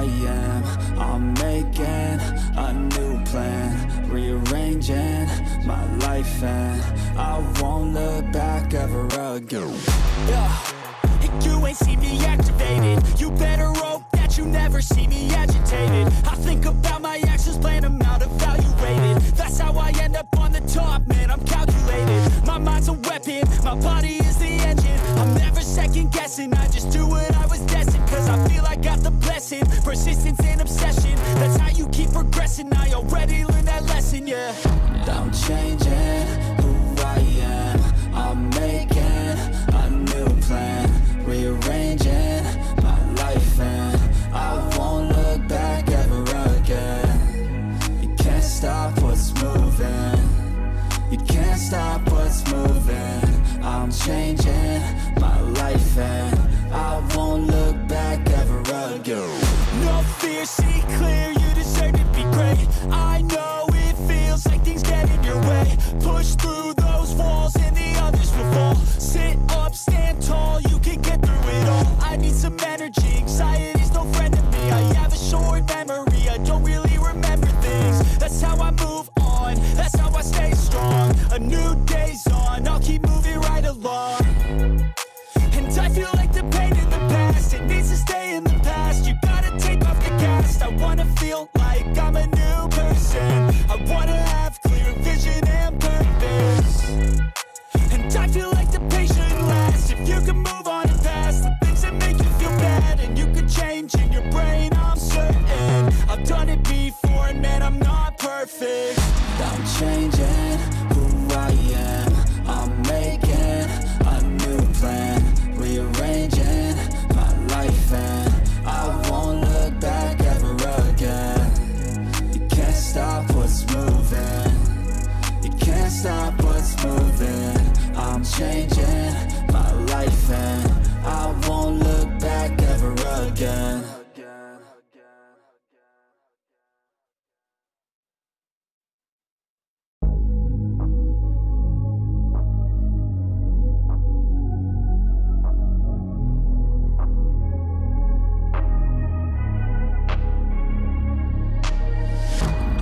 I am. I'm making a new plan, rearranging my life, and I won't look back ever again. Yeah. You ain't see me activated. You better hope that you never see me agitated. I think about my actions, plan them out, evaluated. That's how I end up on the top, man, I'm calculated. My mind's a weapon, my body is the engine. I'm never second guessing, I just do what I was destined. Cause I feel I got the blessing, persistence and obsession. That's how you keep progressing, I already learned that lesson, yeah. I'm changing who I am. I'm making a new plan, rearranging my life, and I won't look back ever again. You can't stop what's moving. You can't stop what's moving. I'm changing my life, and I won't look back ever again. No fear, see clear, you deserve to be great. I know it feels like things get in your way. Push through those walls and the others will fall. Sit up, stand tall, you can get through it all. I need some energy, anxiety's no friend to me. I have a short memory, I don't really remember things. That's how I move on, that's how I stay strong. A new day's on, I'll keep moving right along. And I feel like the pain in the past, it needs to stay in the past. You gotta take off the cast. I wanna feel like I'm a new person. I wanna have clear vision and purpose. And I feel like the pain shouldn't last. If you can move on and past the things that make you feel bad, and you can change in your brain, I'm certain. I've done it before, and man, I'm not perfect. I'm changing who I am. I'm making a new plan, rearranging my life, and I won't look back ever again. You can't stop what's moving. You can't stop what's moving. I'm changing my life, and I won't look back ever again.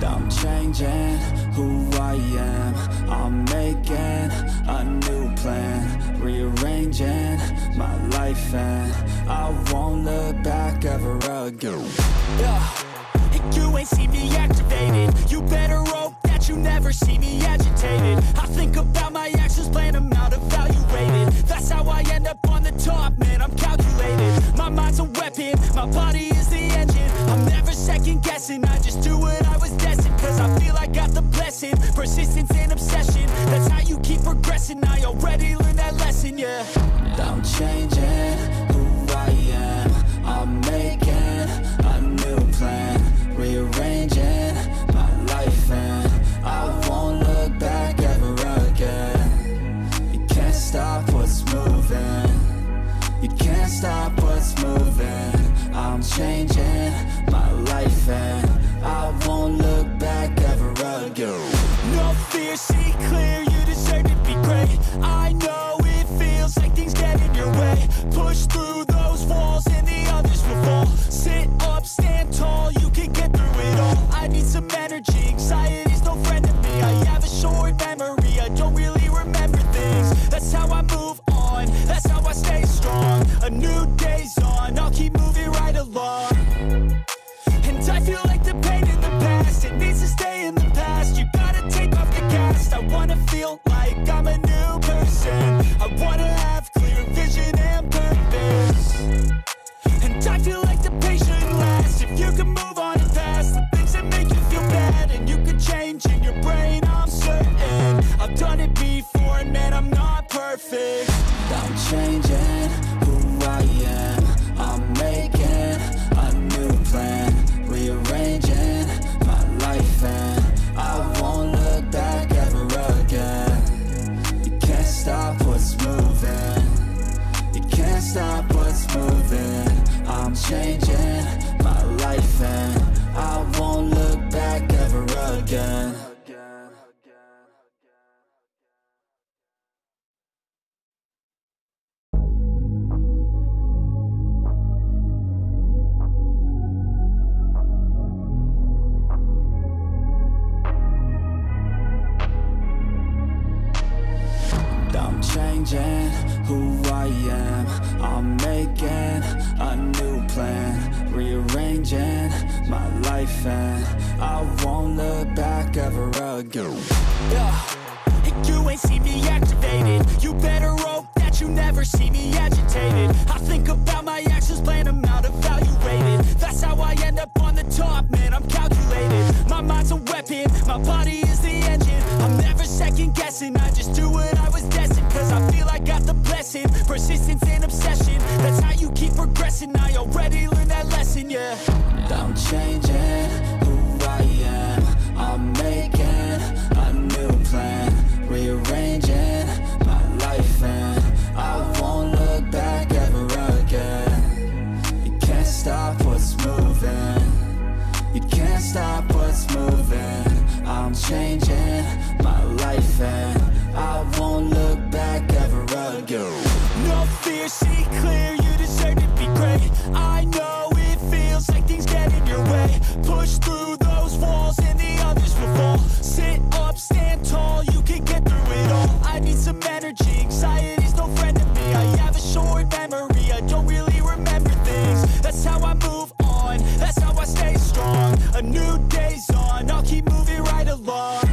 I'm changing who I am. I'm making a new plan, rearranging my life, and I won't look back ever again. Yeah. You ain't see me activated. You better hope that you never see me agitated. I think about my actions, plan them out, evaluated. That's how I end up on the top, man, I'm calculated. My mind's a weapon, my body is the engine. I'm never second guessing, I just do what I was destined. Cause I feel I got the blessing, persistence and obsession. That's how you keep progressing, I already learned that lesson, yeah. I'm changing who I am. I'm making a new plan, rearranging my life, and I won't look back ever again. You can't stop what's moving. You can't stop what's moving. I'm changing my life, and I won't look back ever again. No fear, see clear, you deserve to be great. I know it feels like things get in your way. Push through those walls and the others will fall. Sit up, stand tall, you can get through it all. I need some energy, anxiety's no friend to me. I have a short memory, I don't really remember things. That's how I move on, that's how I stay strong. A new day's on, I'll keep moving right along. And I feel like the pain in the past, it needs to stay in the past. You gotta take off the cast. I wanna feel like I'm a new person. I wanna have clear vision and purpose. And I feel like the pain shouldn't last. If you can move on and past the things that make you feel bad, and you can change in your brain, I'm certain. I've done it before, and man, I'm not perfect. I'm changing who I am. I'm making a new plan, rearranging my life, and I won't look back ever again. You can't stop what's moving. You can't stop what's moving. I'm changing my life, and I won't look back ever again. changing who I am. I'm making a new plan, rearranging my life, and I won't look back ever again. Yeah. You ain't see me activated. You better hope that you never see me agitated. I think about my actions, plan them out, evaluated. That's how I end up on the top, man, I'm calculated. My mind's a weapon, my body is the engine. I'm never second guessing, I just do what I was destined. Cause I feel I got the blessing, persistence and obsession. That's how you keep progressing, I already learned that lesson, yeah. I'm changing who I am. I'm making a new plan, rearranging my life, and I won't look back ever again. You can't stop what's moving. You can't stop what's moving. I'm changing my life, and I won't look back ever again. No fear, see clear, you deserve to be great. I know it feels like things get in your way. Push through those walls and the others will fall. Sit up, stand tall, you can get through it all. I need some energy, anxiety's no friend to me. I have a short memory, I don't really remember things. That's how I move on, that's how I stay strong. A new day's on, I'll keep moving right along.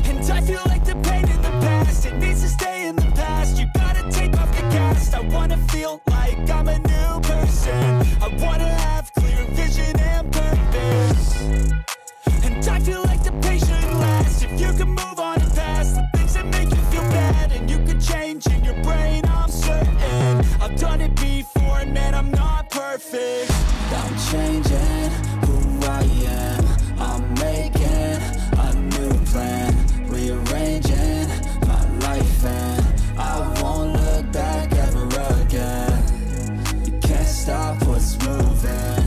And I feel like the pain in the past, it needs to stay in the past. You gotta take off the cast. I wanna feel like I'm a new person. I wanna have clear vision and purpose. And I feel like the pain shouldn't last. If you can move on and past the things that make you feel bad, and you can change in your brain, I'm certain. I've done it before, and man, I'm not perfect. I'm changing who I am. I'm making a new plan, rearranging my life, and I won't look back ever again. You can't stop what's moving.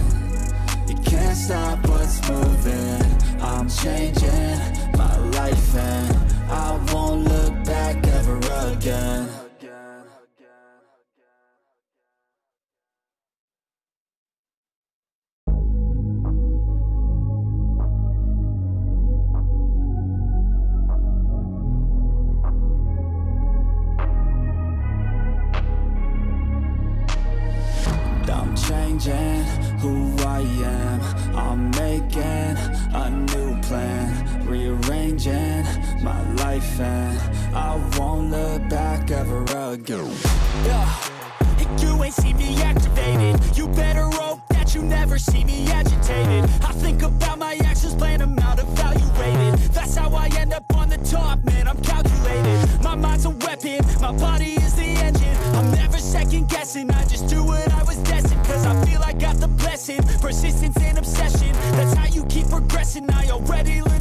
You can't stop what's moving. I'm changing my life, and I won't look back ever again. I'm changing who I am. I'm making a new plan, rearranging my life, and I won't look back ever again. Yeah. You ain't see me activated. You better hope that you never see me agitated. I think about my actions, plan them out, evaluated. That's how I end up on the top, man, I'm calculated. My mind's a weapon, my body is the engine. I'm never second guessing, I just do what I was destined. Cause I feel I got the blessing, persistence and obsession. That's how you keep progressing, I already learned